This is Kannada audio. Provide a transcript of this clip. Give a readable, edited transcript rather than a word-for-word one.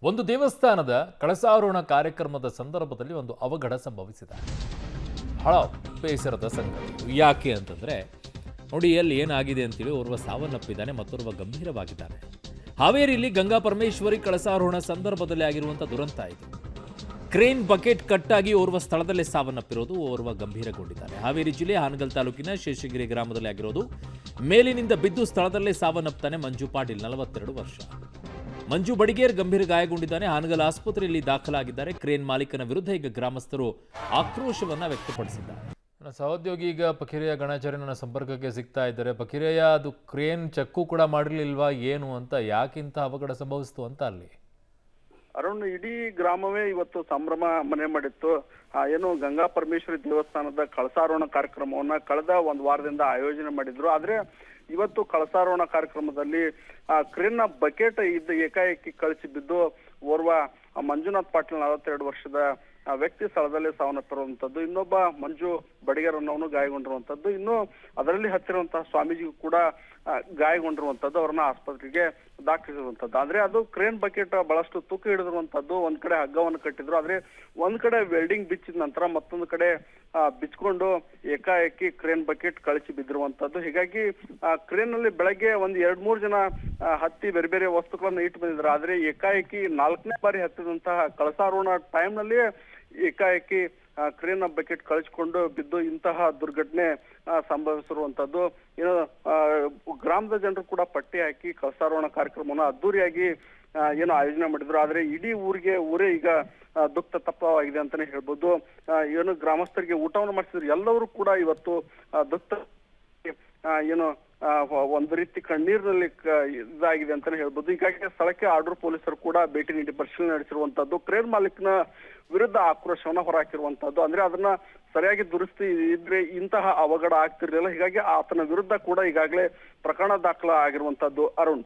ಒಂದು ದೇವಸ್ಥಾನದ ಕಳಸಾರೋಹಣ ಕಾರ್ಯಕ್ರಮದ ಸಂದರ್ಭದಲ್ಲಿ ಒಂದು ಅವಘಡ ಸಂಭವಿಸಿದೆ. ಬಹಳ ಬೇಸರದ ಸಂಗತಿ. ಯಾಕೆ ಅಂತಂದ್ರೆ ನೋಡಿ, ಅಲ್ಲಿ ಏನಾಗಿದೆ ಅಂತೇಳಿ ಓರ್ವ ಸಾವನ್ನಪ್ಪಿದ್ದಾನೆ, ಮತ್ತೋರ್ವ ಗಂಭೀರವಾಗಿದ್ದಾನೆ. ಹಾವೇರಿಯಲ್ಲಿ ಗಂಗಾ ಪರಮೇಶ್ವರಿ ಕಳಸಾರೋಹಣ ಸಂದರ್ಭದಲ್ಲಿ ಆಗಿರುವಂಥ ದುರಂತ ಇದು. ಕ್ರೇನ್ ಬಕೆಟ್ ಕಟ್ಟಾಗಿ ಓರ್ವ ಸ್ಥಳದಲ್ಲೇ ಸಾವನ್ನಪ್ಪಿರೋದು, ಓರ್ವ ಗಂಭೀರಗೊಂಡಿದ್ದಾನೆ. ಹಾವೇರಿ ಜಿಲ್ಲೆ ಹಾನಗಲ್ ತಾಲೂಕಿನ ಶೇಷಗಿರಿ ಗ್ರಾಮದಲ್ಲಿ ಆಗಿರೋದು. ಮೇಲಿನಿಂದ ಬಿದ್ದು ಸ್ಥಳದಲ್ಲೇ ಸಾವನ್ನಪ್ತಾನೆ ಮಂಜು ಪಾಟೀಲ್, 42 ವರ್ಷ. ಮಂಜು ಬಡಿಗೇರ್ ಗಂಭೀರ ಗಾಯಗೊಂಡಿದ್ದಾನೆ. ಹಾನಗಲ್ ಆಸ್ಪತ್ರೆಯಲ್ಲಿ ದಾಖಲಾಗಿದ್ದಾರೆ. ಕ್ರೇನ್ ಮಾಲೀಕನ ವಿರುದ್ಧ ಈಗ ಗ್ರಾಮಸ್ಥರು ಆಕ್ರೋಶವನ್ನ ವ್ಯಕ್ತಪಡಿಸಿದ್ದಾರೆ. ನನ್ನ ಸಹೋದ್ಯೋಗಿ ಈಗ ಪಕಿರಿಯ ಗಣಾಚಾರ್ಯ ನನ್ನ ಸಂಪರ್ಕಕ್ಕೆ ಸಿಗ್ತಾ ಇದ್ದಾರೆ. ಪಕಿರಿಯ, ಅದು ಕ್ರೇನ್ ಚೆಕ್ಕು ಕೂಡ ಮಾಡಿರ್ಲಿಲ್ವಾ ಏನು ಅಂತ, ಯಾಕಿಂತ ಅವಘಡ ಸಂಭವಿಸ್ತು ಅಂತ ಅಲ್ಲಿ? ಅರುಣ್, ಇಡೀ ಗ್ರಾಮವೇ ಇವತ್ತು ಸಂಭ್ರಮ ಮನೆ ಮಾಡಿತ್ತು. ಏನು ಗಂಗಾ ಪರಮೇಶ್ವರಿ ದೇವಸ್ಥಾನದ ಕಳಸಾರೋಹಣ ಕಾರ್ಯಕ್ರಮವನ್ನ ಕಳೆದ ಒಂದು ವಾರದಿಂದ ಆಯೋಜನೆ ಮಾಡಿದ್ರು. ಆದ್ರೆ ಇವತ್ತು ಕಳಸಾರೋಹಣ ಕಾರ್ಯಕ್ರಮದಲ್ಲಿ ಕ್ರೇನ್ ನ ಬಕೆಟ್ ಇದ್ದ ಏಕಾಏಕಿ ಕಳಿಸಿ ಬಿದ್ದು ಓರ್ವ ಮಂಜುನಾಥ್ ಪಾಟೀಲ್ 42 ವರ್ಷದ ವ್ಯಕ್ತಿ ಸ್ಥಳದಲ್ಲೇ ಸಾವನ್ನಪ್ಪಿರುವಂತದ್ದು. ಇನ್ನೊಬ್ಬ ಮಂಜು ಬಡಿಗೇರ್ ಅನ್ನೋನು ಗಾಯಗೊಂಡಿರುವಂತದ್ದು. ಇನ್ನು ಅದರಲ್ಲಿ ಹತ್ತಿರುವಂತಹ ಸ್ವಾಮೀಜಿಗೂ ಕೂಡ ಗಾಯಗೊಂಡಿರುವಂತದ್ದು. ಅವ್ರನ್ನ ಆಸ್ಪತ್ರೆಗೆ ದಾಖಲಿಸಿರುವಂತದ್ದು. ಆದ್ರೆ ಅದು ಕ್ರೇನ್ ಬಕೆಟ್ ಬಹಳಷ್ಟು ತೂಕ ಹಿಡಿದಿರುವಂತದ್ದು. ಒಂದ್ ಕಡೆ ಹಗ್ಗವನ್ನು ಕಟ್ಟಿದ್ರು, ಆದ್ರೆ ಒಂದ್ ಕಡೆ ವೆಲ್ಡಿಂಗ್ ಬಿಚ್ಚಿದ ನಂತರ ಮತ್ತೊಂದು ಕಡೆ ಬಿಚ್ಕೊಂಡು ಏಕಾಏಕಿ ಕ್ರೇನ್ ಬಕೆಟ್ ಕಳಿಸಿ ಬಿದ್ದಿರುವಂತದ್ದು. ಹೀಗಾಗಿ ಕ್ರೇನ್ ನಲ್ಲಿ ಬೆಳಗ್ಗೆ ಒಂದ್ 2-3 ಜನ ಹತ್ತಿ ಬೇರೆ ಬೇರೆ ವಸ್ತುಗಳನ್ನ ಇಟ್ಟು ಬಂದಿದ್ರು. ಆದ್ರೆ ಏಕಾಏಕಿ 4ನೇ ಬಾರಿ ಹತ್ತಿದಂತಹ ಕಳಸಾರೋಹಣ ಟೈಮ್ ನಲ್ಲಿ ಏಕಾಏಕಿ ಕ್ರೇನ್ ಬಕೆಟ್ ಕಳಿಸಿಕೊಂಡು ಬಿದ್ದು ಇಂತಹ ದುರ್ಘಟನೆ ಸಂಭವಿಸಿರುವಂತದ್ದು. ಏನು ಗ್ರಾಮದ ಜನರು ಕೂಡ ಪಟ್ಟಿ ಹಾಕಿ ಕಳಸಾರೋಹಣ ಕಾರ್ಯಕ್ರಮವನ್ನು ಅದ್ದೂರಿಯಾಗಿ ಏನು ಆಯೋಜನೆ ಮಾಡಿದ್ರು. ಆದ್ರೆ ಇಡೀ ಊರೇ ಈಗ ದುಃಖ ತಪ್ಪವಾಗಿದೆ ಅಂತಾನೆ ಹೇಳ್ಬೋದು. ಏನು ಗ್ರಾಮಸ್ಥರಿಗೆ ಊಟವನ್ನು ಮಾಡಿಸಿದ್ರು. ಎಲ್ಲರೂ ಕೂಡ ಇವತ್ತು ದುಃಖ ಏನು ಒಂದು ರೀತಿ ಕಣ್ಣೀರಿನಲ್ಲಿ ಇದಾಗಿದೆ ಅಂತಾನೆ ಹೇಳ್ಬೋದು. ಹೀಗಾಗಿ ಸ್ಥಳಕ್ಕೆ ಆರ್ಡರ್ ಪೊಲೀಸರು ಕೂಡ ಭೇಟಿ ನೀಡಿ ಪರಿಶೀಲನೆ ನಡೆಸಿರುವಂತದ್ದು. ಕ್ರೇನ್ ಮಾಲೀಕನ ವಿರುದ್ಧ ಆಕ್ರೋಶವನ್ನ ಹೊರಹಾಕಿರುವಂತದ್ದು. ಅಂದ್ರೆ ಅದನ್ನ ಸರಿಯಾಗಿ ದುರಸ್ತಿ ಇದ್ರೆ ಇಂತಹ ಅವಘಡ ಆಗ್ತಿರ್ಲಿಲ್ಲ. ಹೀಗಾಗಿ ಆತನ ವಿರುದ್ಧ ಕೂಡ ಈಗಾಗಲೇ ಪ್ರಕರಣ ದಾಖಲ ಆಗಿರುವಂತದ್ದು. ಅರುಣ್.